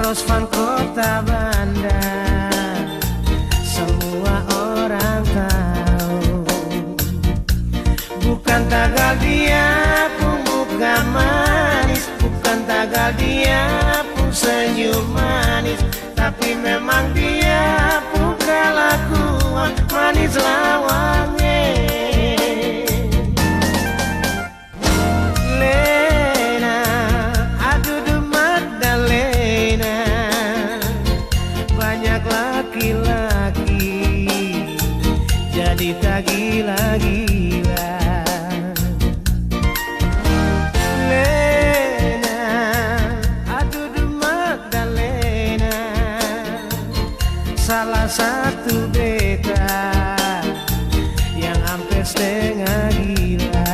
Rosvan kota Bandar, semua orang tahu. Bukan tagal dia pun bukan manis, bukan tagal dia pun senyum manis, tapi memang dia pun kelakuan manis lawannya. Laki-laki jadi tak gila-gila. Lena, aduh Magdalena, salah satu beta yang hampir setengah gila.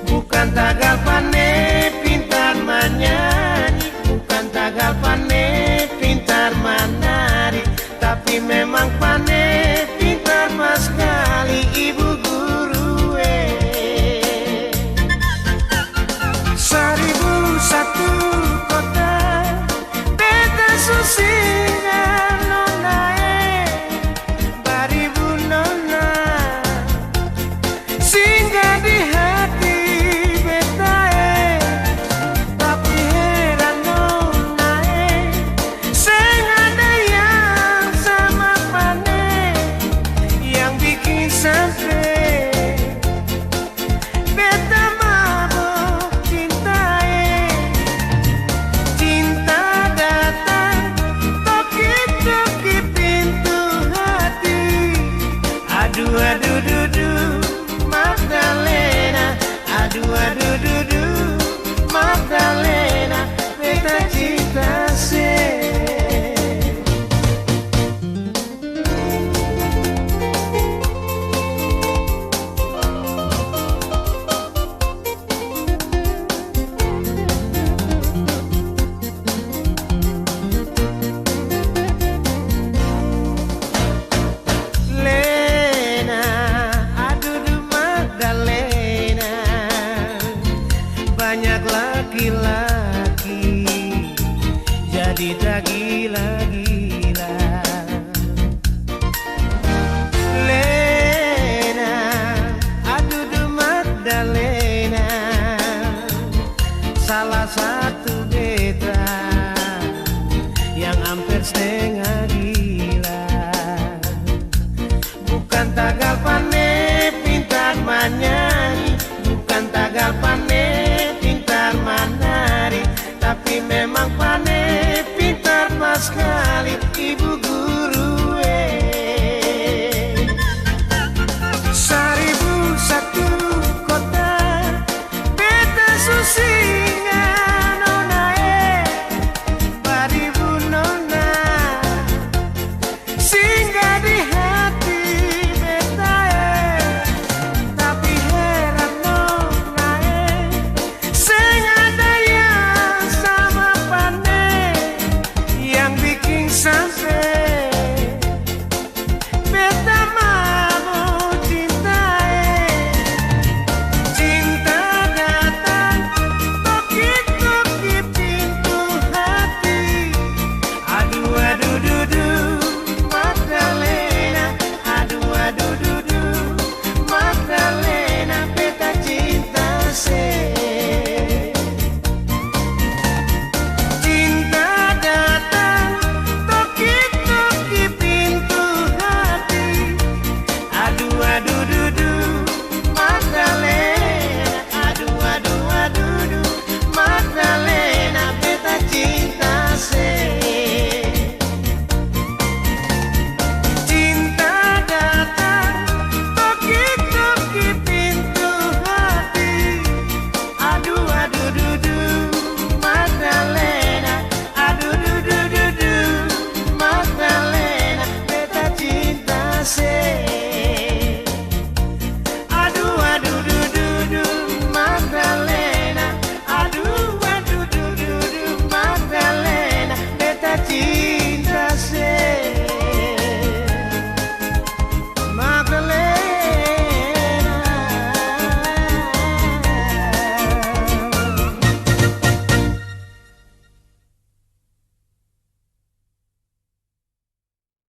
Bukan tagal pandai pintar menyanyi, bukan tagal pandai pintar menari, tapi memang pandai pintar mas sekali ibu guru. Seribu satu kota beta susinga nona, baribu nona singgah di hati beta, tapi heran nona seng ada yang sama pandai yang bikin sampai beta mabok cinta. Cinta datang toki-toki pintu hati. Aduh aduh dudu Magdalena, aduh aduh dudu Magdalena, beta cinta se. Lena, aduh Magdalena, banyak laki-laki jadi tak gila-gila. Lena, aduh Magdalena, salah satu beta yang hampir setengah gila. Bukan tagal pandai pintar menyanyi, bukan tagal pandai pintar menari, tapi memang pandai pintar mas sekali ibu guru.